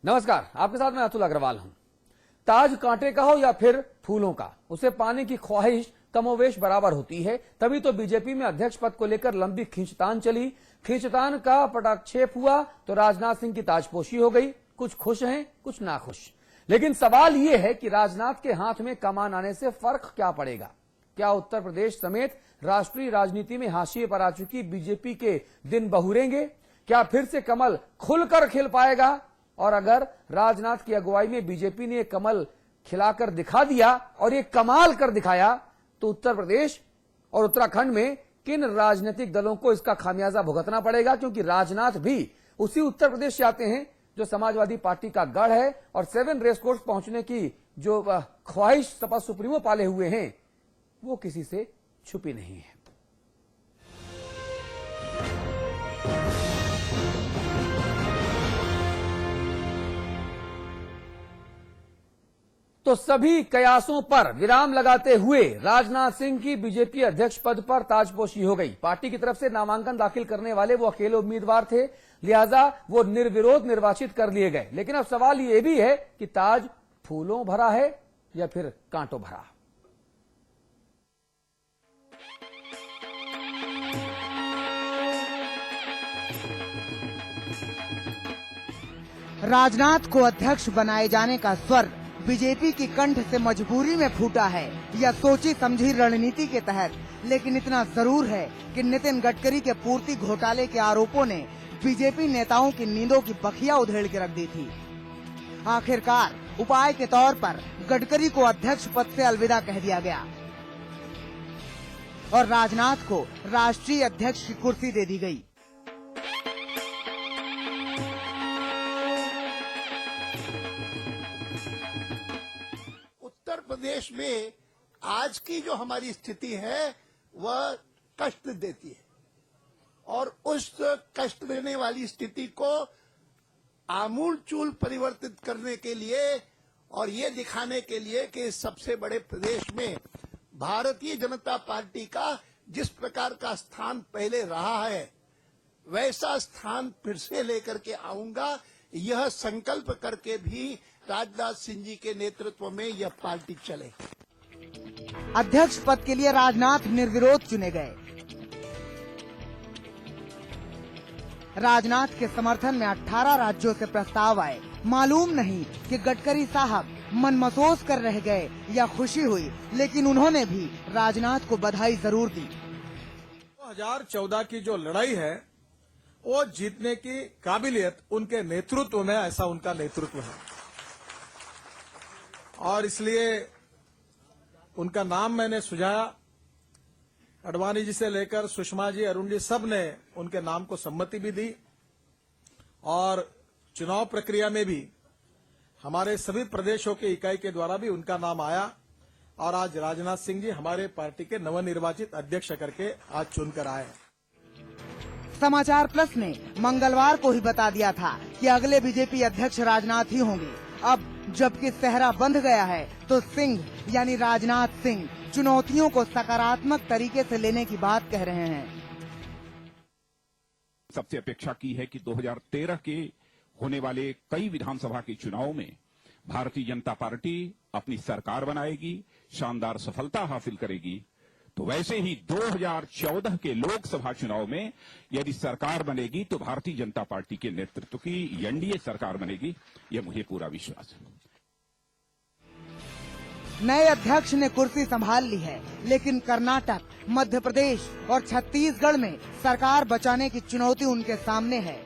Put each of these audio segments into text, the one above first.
नमस्कार, आपके साथ मैं अतुल अग्रवाल हूं। ताज कांटे का हो या फिर फूलों का, उसे पाने की ख्वाहिश कमोवेश बराबर होती है। तभी तो बीजेपी में अध्यक्ष पद को लेकर लंबी खींचतान चली। खींचतान का पटाक्षेप हुआ तो राजनाथ सिंह की ताजपोशी हो गई। कुछ खुश हैं, कुछ नाखुश। लेकिन सवाल यह है कि राजनाथ के हाथ में कमान आने से फर्क क्या पड़ेगा? क्या उत्तर प्रदेश समेत राष्ट्रीय राजनीति में हाशिए पर आ चुकी बीजेपी के दिन बहुरेंगे? क्या फिर से कमल खुलकर खिल पाएगा? और अगर राजनाथ की अगुवाई में बीजेपी ने कमल खिलाकर दिखा दिया और ये कमाल कर दिखाया, तो उत्तर प्रदेश और उत्तराखंड में किन राजनीतिक दलों को इसका खामियाजा भुगतना पड़ेगा? क्योंकि राजनाथ भी उसी उत्तर प्रदेश से आते हैं जो समाजवादी पार्टी का गढ़ है, और 7 रेस कोर्स पहुंचने की जो ख्वाहिश सपा सुप्रीमो पाले हुए हैं, वो किसी से छुपी नहीं है। तो सभी कयासों पर विराम लगाते हुए राजनाथ सिंह की बीजेपी अध्यक्ष पद पर ताजपोशी हो गई। पार्टी की तरफ से नामांकन दाखिल करने वाले वो अकेले उम्मीदवार थे, लिहाजा वो निर्विरोध निर्वाचित कर लिए गए। लेकिन अब सवाल ये भी है कि ताज फूलों भरा है या फिर कांटों भरा? राजनाथ को अध्यक्ष बनाए जाने का स्वर बीजेपी की कंठ से मजबूरी में फूटा है या सोची समझी रणनीति के तहत। लेकिन इतना जरूर है कि नितिन गडकरी के पूर्ति घोटाले के आरोपों ने बीजेपी नेताओं की नींदों की बखिया उधेड़ के रख दी थी। आखिरकार उपाय के तौर पर गडकरी को अध्यक्ष पद से अलविदा कह दिया गया और राजनाथ को राष्ट्रीय अध्यक्ष की कुर्सी दे दी गई। उत्तर प्रदेश में आज की जो हमारी स्थिति है वह कष्ट देती है, और उस कष्ट देने वाली स्थिति को आमूलचूल परिवर्तित करने के लिए और ये दिखाने के लिए कि सबसे बड़े प्रदेश में भारतीय जनता पार्टी का जिस प्रकार का स्थान पहले रहा है, वैसा स्थान फिर से लेकर के आऊंगा, यह संकल्प करके भी राजनाथ सिंह जी के नेतृत्व में यह पार्टी चले। अध्यक्ष पद के लिए राजनाथ निर्विरोध चुने गए। राजनाथ के समर्थन में 18 राज्यों से प्रस्ताव आए। मालूम नहीं कि गडकरी साहब मनमसोस कर रह गए या खुशी हुई, लेकिन उन्होंने भी राजनाथ को बधाई जरूर दी। 2014 की जो लड़ाई है वो जीतने की काबिलियत उनके नेतृत्व में, ऐसा उनका नेतृत्व है, और इसलिए उनका नाम मैंने सुझाया। अडवाणी जी से लेकर सुषमा जी, अरुण जी, सब ने उनके नाम को सम्मति भी दी, और चुनाव प्रक्रिया में भी हमारे सभी प्रदेशों के इकाई के द्वारा भी उनका नाम आया, और आज राजनाथ सिंह जी हमारे पार्टी के नवनिर्वाचित अध्यक्ष करके आज चुनकर आए। समाचार प्लस ने मंगलवार को ही बता दिया था कि अगले बीजेपी अध्यक्ष राजनाथ ही होंगे। अब जबकि सेहरा बंध गया है, तो सिंह यानी राजनाथ सिंह चुनौतियों को सकारात्मक तरीके से लेने की बात कह रहे हैं। सबसे अपेक्षा की है कि 2013 के होने वाले कई विधानसभा के चुनाव में भारतीय जनता पार्टी अपनी सरकार बनाएगी, शानदार सफलता हासिल करेगी। तो वैसे ही 2014 के लोकसभा चुनाव में यदि सरकार बनेगी तो भारतीय जनता पार्टी के नेतृत्व की एनडीए सरकार बनेगी, यह मुझे पूरा विश्वास है। नए अध्यक्ष ने कुर्सी संभाल ली है, लेकिन कर्नाटक, मध्य प्रदेश और छत्तीसगढ़ में सरकार बचाने की चुनौती उनके सामने है।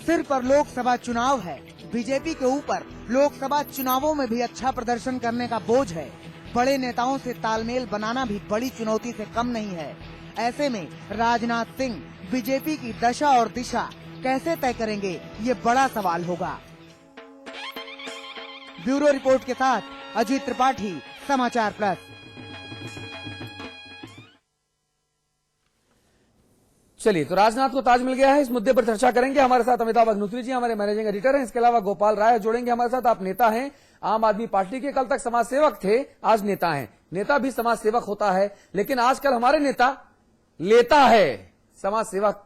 सिर पर लोकसभा चुनाव है। बीजेपी के ऊपर लोकसभा चुनावों में भी अच्छा प्रदर्शन करने का बोझ है। बड़े नेताओं से तालमेल बनाना भी बड़ी चुनौती से कम नहीं है। ऐसे में राजनाथ सिंह बीजेपी की दशा और दिशा कैसे तय करेंगे, ये बड़ा सवाल होगा। ब्यूरो रिपोर्ट के साथ अजीत त्रिपाठी, समाचार प्लस। चलिए, तो राजनाथ को ताज मिल गया है, इस मुद्दे पर चर्चा करेंगे। हमारे साथ अमिताभ अग्निहोत्री जी हमारे मैनेजिंग एडिटर हैं, इसके अलावा गोपाल राय जोड़ेंगे हमारे साथ। आप नेता हैं आम आदमी पार्टी के, कल तक समाज सेवक थे, आज नेता हैं। नेता भी समाज सेवक होता है, लेकिन आजकल हमारे नेता लेता है समाज सेवक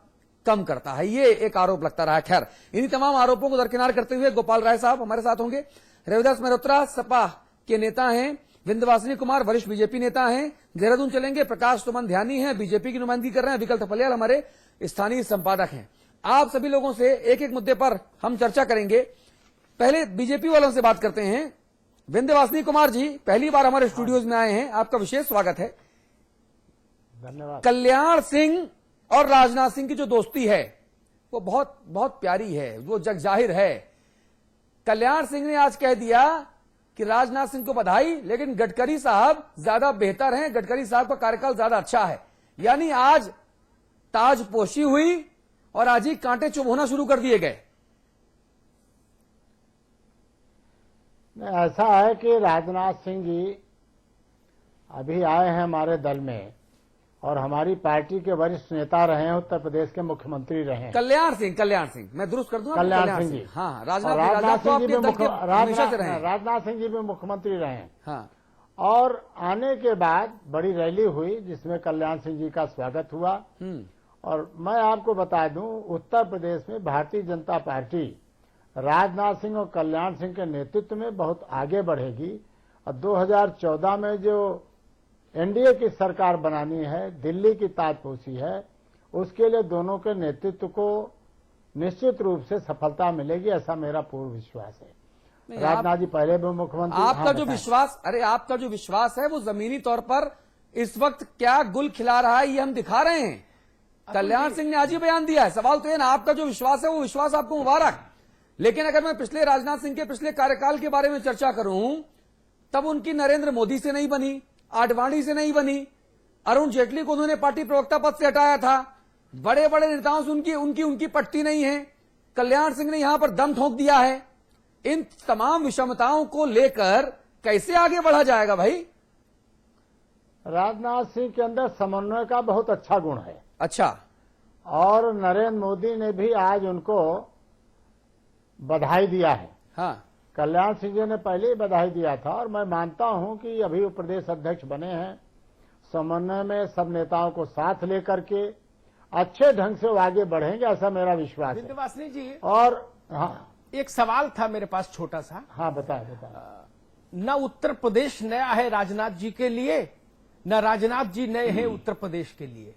कम करता है, ये एक आरोप लगता रहा। खैर, इन्हीं तमाम आरोपों को दरकिनार करते हुए गोपाल राय साहब हमारे साथ होंगे। रविदास मेहरोत्रा सपा के नेता हैं, विंध्यवासिनी कुमार वरिष्ठ बीजेपी नेता हैं, देहरादून चलेंगे, प्रकाश सुमन ध्यानी हैं, बीजेपी की नुमाइंदगी कर रहे हैं, विकल थपलियाल हमारे स्थानीय संपादक हैं। आप सभी लोगों से एक एक मुद्दे पर हम चर्चा करेंगे। पहले बीजेपी वालों से बात करते हैं। विंध्यवासिनी कुमार जी, पहली बार हमारे स्टूडियोज में आए हैं, आपका विशेष स्वागत है। धन्यवाद। कल्याण सिंह और राजनाथ सिंह की जो दोस्ती है वो बहुत बहुत प्यारी है, वो जग जाहिर है। कल्याण सिंह ने आज कह दिया कि राजनाथ सिंह को बधाई, लेकिन गडकरी साहब ज्यादा बेहतर हैं, गडकरी साहब का कार्यकाल ज्यादा अच्छा है। यानी आज ताजपोशी हुई और आज ही कांटे चुभ होना शुरू कर दिए गए। ऐसा है कि राजनाथ सिंह जी अभी आए हैं हमारे दल में और हमारी पार्टी के वरिष्ठ नेता रहे हैं, उत्तर प्रदेश के मुख्यमंत्री रहे हैं। कल्याण सिंह, मैं दुरुस्त कर दूं, कल्याण सिंह जी। हाँ, और राजनाथ सिंह जी भी राजनाथ सिंह जी भी मुख्यमंत्री रहे हैं। हाँ, और आने के बाद बड़ी रैली हुई जिसमें कल्याण सिंह जी का स्वागत हुआ। और मैं आपको बता दूं, उत्तर प्रदेश में भारतीय जनता पार्टी राजनाथ सिंह और कल्याण सिंह के नेतृत्व में बहुत आगे बढ़ेगी। और 2014 में जो एनडीए की सरकार बनानी है, दिल्ली की ताजपोशी है, उसके लिए दोनों के नेतृत्व को निश्चित रूप से सफलता मिलेगी, ऐसा मेरा पूर्ण विश्वास है। राजनाथ जी पहले भी मुख्यमंत्री। आपका जो विश्वास, अरे आपका जो विश्वास है वो जमीनी तौर पर इस वक्त क्या गुल खिला रहा है, ये हम दिखा रहे हैं। कल्याण सिंह ने आज ही बयान दिया है। सवाल तो ये ना, आपका जो विश्वास है वो विश्वास आपको मुबारक। लेकिन अगर मैं पिछले राजनाथ सिंह के पिछले कार्यकाल के बारे में चर्चा करूं, तब उनकी नरेंद्र मोदी से नहीं बनी, आडवाणी से नहीं बनी, अरुण जेटली को उन्होंने पार्टी प्रवक्ता पद से हटाया था, बड़े बड़े नेताओं से उनकी पट्टी नहीं है। कल्याण सिंह ने यहां पर दम ठोक दिया है। इन तमाम विषमताओं को लेकर कैसे आगे बढ़ा जाएगा भाई? राजनाथ सिंह के अंदर समन्वय का बहुत अच्छा गुण है। अच्छा, और नरेंद्र मोदी ने भी आज उनको बधाई दिया है। हाँ, कल्याण सिंह जी ने पहले ही बधाई दिया था और मैं मानता हूं कि अभी वो प्रदेश अध्यक्ष बने हैं, समन्वय में सब नेताओं को साथ लेकर के अच्छे ढंग से वो आगे बढ़ेंगे, ऐसा मेरा विश्वास है। विंध्यवासिनी जी, और हाँ, एक सवाल था मेरे पास छोटा सा। हाँ बताए। न उत्तर प्रदेश नया है राजनाथ जी के लिए, न राजनाथ जी नए हैं उत्तर प्रदेश के लिए।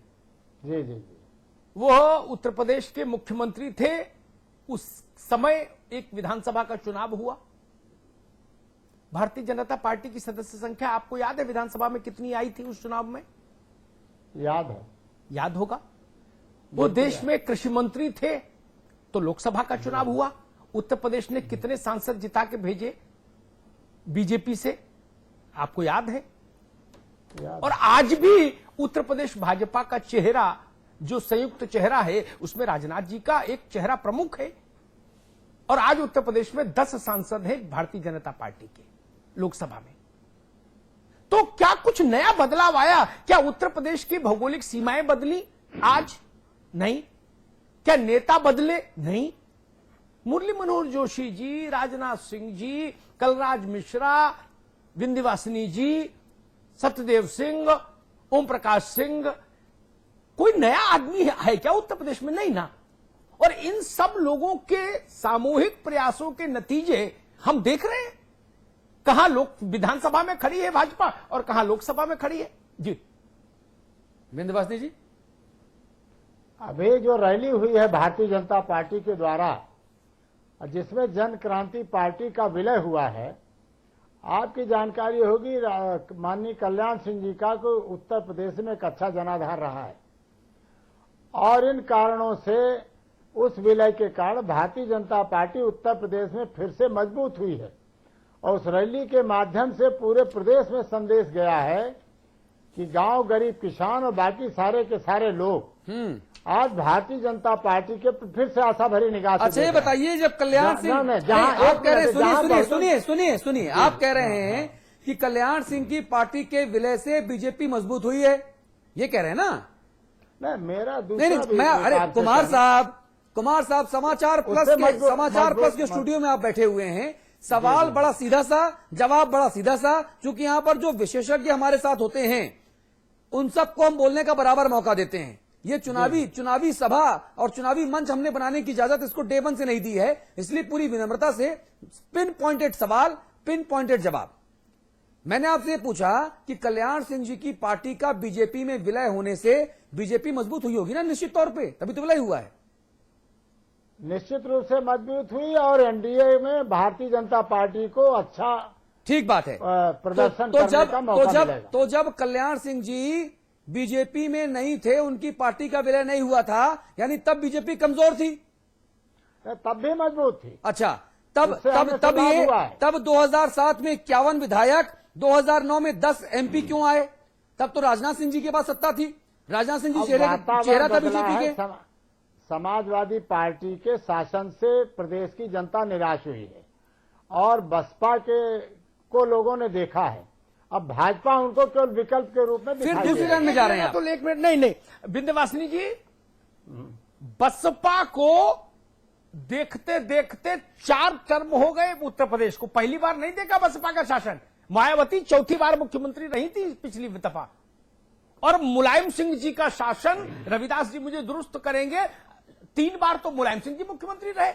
जी जी जी। वो उत्तर प्रदेश के मुख्यमंत्री थे, उस समय एक विधानसभा का चुनाव हुआ। भारतीय जनता पार्टी की सदस्य संख्या आपको याद है विधानसभा में कितनी आई थी उस चुनाव में? याद है। याद होगा। वो देश में कृषि मंत्री थे, तो लोकसभा का चुनाव हुआ। उत्तर प्रदेश ने कितने सांसद जिता के भेजे बीजेपी से, आपको याद है? और आज भी उत्तर प्रदेश भाजपा का चेहरा, जो संयुक्त चेहरा है, उसमें राजनाथ जी का एक चेहरा प्रमुख है। और आज उत्तर प्रदेश में 10 सांसद हैं भारतीय जनता पार्टी के लोकसभा में। तो क्या कुछ नया बदलाव आया? क्या उत्तर प्रदेश की भौगोलिक सीमाएं बदली? आज नहीं। क्या नेता बदले? नहीं। मुरली मनोहर जोशी जी, राजनाथ सिंह जी, कलराज मिश्रा, विंध्यवासिनी जी, सत्यदेव सिंह, ओम प्रकाश सिंह, कोई नया आदमी है क्या उत्तर प्रदेश में? नहीं ना। और इन सब लोगों के सामूहिक प्रयासों के नतीजे हम देख रहे हैं। कहां विधानसभा में खड़ी है भाजपा और कहां लोकसभा में खड़ी है। जी विंध्यवासिनी जी, अभी जो रैली हुई है भारतीय जनता पार्टी के द्वारा, जिसमें जन क्रांति पार्टी का विलय हुआ है, आपकी जानकारी होगी माननीय कल्याण सिंह जी का को उत्तर प्रदेश में एक अच्छा जनाधार रहा है। और इन कारणों से, उस विलय के कारण भारतीय जनता पार्टी उत्तर प्रदेश में फिर से मजबूत हुई है। और उस रैली के माध्यम से पूरे प्रदेश में संदेश गया है कि गांव, गरीब, किसान और बाकी सारे के सारे लोग आज भारतीय जनता पार्टी के फिर से आशा भरी निगाह से। अच्छा ये बताइए, जब कल्याण सिंह आप कह रहे हैं, सुनिए, आप कह रहे हैं कि कल्याण सिंह की पार्टी के विलय से बीजेपी मजबूत हुई है, ये कह रहे हैं ना? नहीं, मेरा नहीं, कुमार साहब समाचार प्लस के स्टूडियो में आप बैठे हुए हैं। सवाल बड़ा सीधा सा, जवाब बड़ा सीधा सा। चूंकि यहाँ पर जो विशेषज्ञ हमारे साथ होते हैं, उन सबको हम बोलने का बराबर मौका देते हैं। ये चुनावी सभा और चुनावी मंच हमने बनाने की इजाजत इसको डे वन से नहीं दी है। इसलिए पूरी विनम्रता से पिन पॉइंटेड सवाल, पिन पॉइंटेड जवाब। मैंने आपसे पूछा कि कल्याण सिंह जी की पार्टी का बीजेपी में विलय होने से बीजेपी मजबूत हुई होगी ना, निश्चित तौर पे, तभी तो विलय हुआ है। निश्चित रूप से मजबूत हुई और एनडीए में भारतीय जनता पार्टी को अच्छा ठीक बात है। प्रदर्शन करने का मौका मिलेगा। तो जब कल्याण सिंह जी बीजेपी में नहीं थे, उनकी पार्टी का विलय नहीं हुआ था, यानी तब बीजेपी कमजोर थी, तब भी मजबूत थी। अच्छा, तब उससे हमें तब सुधार ये हुआ है। तब 2007 में 51 विधायक, 2009 में 10 एमपी क्यों आए? तब तो राजनाथ सिंह जी के पास सत्ता थी, राजनाथ सिंह जी अब चेहरा वातावरण था बदला बीजेपी है। के। समाजवादी पार्टी के शासन से प्रदेश की जनता निराश हुई है और बसपा को लोगों ने देखा है। अब भाजपा उनको केवल विकल्प के रूप में फिर दिखाई दूसरी दे लाइन में जा रहे हैं आप। तो एक मिनट, नहीं विंध्यवासिनी जी, बसपा को देखते देखते 4 टर्म हो गए उत्तर प्रदेश को। पहली बार नहीं देखा बसपा का शासन। मायावती चौथी बार मुख्यमंत्री रही थी पिछली दफा, और मुलायम सिंह जी का शासन, रविदास जी मुझे दुरुस्त करेंगे, 3 बार तो मुलायम सिंह जी मुख्यमंत्री रहे।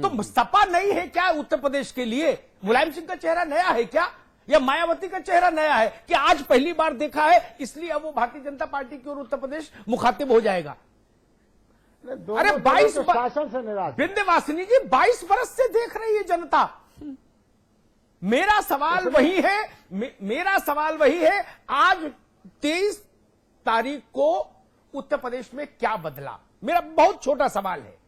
तो सपा नहीं है क्या उत्तर प्रदेश के लिए? मुलायम सिंह का चेहरा नया है क्या, या मायावती का चेहरा नया है कि आज पहली बार देखा है इसलिए अब वो भारतीय जनता पार्टी की और उत्तर प्रदेश मुखातिब हो जाएगा? अरे 22 शासन से निराश। विंध्यवासिनी जी, 22 बरस से देख रही है जनता। मेरा सवाल वही है, मेरा सवाल वही है, आज 23 तारीख को उत्तर प्रदेश में क्या बदला? मेरा बहुत छोटा सवाल है।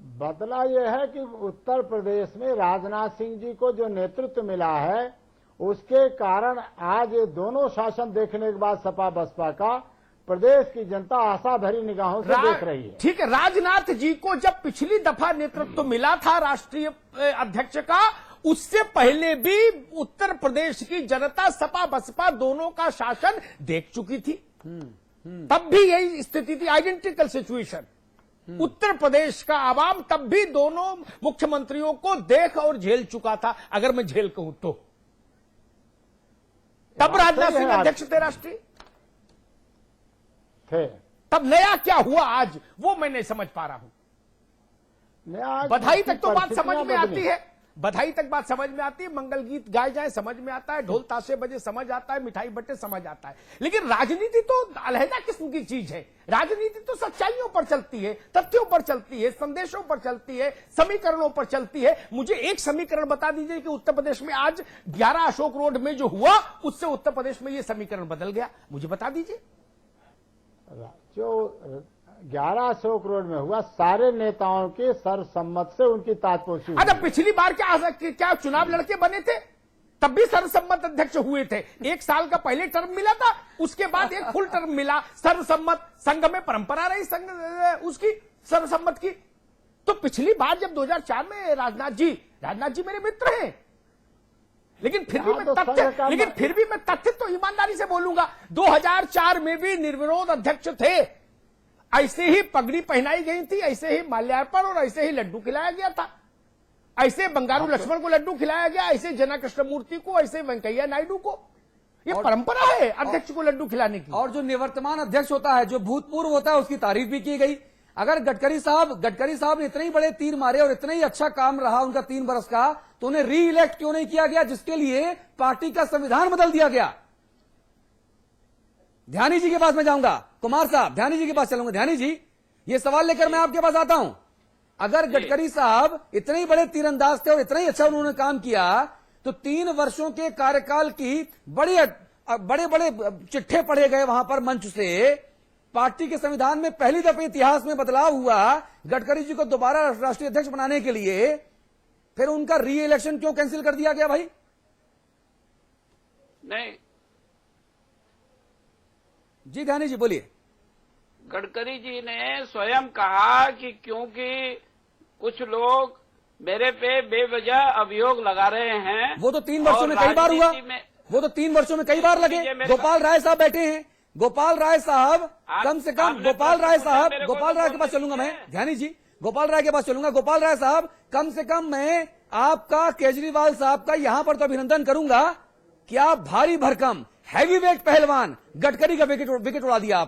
बदला यह है कि उत्तर प्रदेश में राजनाथ सिंह जी को जो नेतृत्व मिला है, उसके कारण आज ये दोनों शासन देखने के बाद सपा बसपा का प्रदेश की जनता आशा भरी निगाहों से देख रही है। ठीक है, राजनाथ जी को जब पिछली दफा नेतृत्व मिला था राष्ट्रीय अध्यक्ष का, उससे पहले भी उत्तर प्रदेश की जनता सपा बसपा दोनों का शासन देख चुकी थी। तब भी यही स्थिति थी, आइडेंटिकल सिचुएशन। उत्तर प्रदेश का आवाम तब भी दोनों मुख्यमंत्रियों को देख और झेल चुका था, अगर मैं झेल कहूं तो। तब राजनाथ सिंह अध्यक्ष थे राष्ट्रीय, तब नया क्या हुआ आज, वो मैं नहीं समझ पा रहा हूं। बधाई तक तो बात समझ में आती है, बधाई तक बात समझ में आती है, मंगल गीत गाए जाए समझ में आता है, ढोल ताशे बजे समझ आता है, मिठाई बटे समझ आता है। लेकिन राजनीति तो अलहदा किस्म की चीज है। राजनीति तो सच्चाइयों पर चलती है, तथ्यों पर चलती है, संदेशों पर चलती है, समीकरणों पर चलती है। मुझे एक समीकरण बता दीजिए कि उत्तर प्रदेश में आज 11 अशोक रोड में जो हुआ, उससे उत्तर प्रदेश में ये समीकरण बदल गया, मुझे बता दीजिए। जो 11 अशोक रोड में हुआ, सारे नेताओं के सर्वसम्मत से उनकी ताजपोशी हुई। अच्छा, पिछली बार क्या चुनाव लड़के बने थे? तब भी सर्वसम्मत अध्यक्ष हुए थे। 1 साल का पहले टर्म मिला था, उसके बाद एक फुल टर्म मिला सर्वसम्मत। संघ में परंपरा रही संघ उसकी सर्वसम्मत की। तो पिछली बार जब 2004 में राजनाथ जी मेरे मित्र हैं, लेकिन फिर भी मैं तथ्य तो ईमानदारी से बोलूंगा, 2004 में भी निर्विरोध अध्यक्ष थे। ऐसे ही पगड़ी पहनाई गई थी, ऐसे ही माल्यार्पण और ऐसे ही लड्डू खिलाया गया था, ऐसे बंगारू लक्ष्मण को लड्डू खिलाया गया, ऐसे जना कृष्णमूर्ति को, ऐसे वेंकैया नायडू को। ये परंपरा है अध्यक्ष को लड्डू खिलाने की। और जो निवर्तमान अध्यक्ष होता है, जो भूतपूर्व होता है, उसकी तारीफ भी की गई। अगर गडकरी साहब ने इतने ही बड़े तीर मारे और इतना ही अच्छा काम रहा उनका 3 बरस का, तो उन्हें री इलेक्ट क्यों नहीं किया गया, जिसके लिए पार्टी का संविधान बदल दिया गया? ध्यानी जी के पास मैं जाऊंगा, कुमार साहब ध्यानी जी के पास चलूंगा। ध्यानी जी, ये सवाल लेकर मैं आपके पास आता हूं। अगर गडकरी साहब इतने ही बड़े तीरंदाज थे और इतना ही अच्छा उन्होंने काम किया, तो 3 वर्षों के कार्यकाल की बड़े बड़े चिट्ठे पढ़े गए वहां पर मंच से। पार्टी के संविधान में पहली दफे इतिहास में बदलाव हुआ गडकरी जी को दोबारा राष्ट्रीय अध्यक्ष बनाने के लिए, फिर उनका री इलेक्शन क्यों कैंसिल कर दिया गया भाई? नहीं जी ध्यानी जी बोलिए। गडकरी जी ने स्वयं कहा कि क्योंकि कुछ लोग मेरे पे बेवजह अभियोग लगा रहे हैं। वो तो 3 वर्षों में कई बार हुआ, वो तो 3 वर्षों में कई बार लगे। गोपाल राय साहब बैठे हैं, गोपाल राय साहब कम से कम, गोपाल राय के पास चलूंगा मैं, ध्यानी जी गोपाल राय के पास चलूंगा। गोपाल राय साहब, कम से कम मैं आपका, केजरीवाल साहब का यहां पर तो अभिनंदन करूंगा कि आप भारी भरकम हैवीवेट पहलवान गडकरी का विकेट उड़ा दिया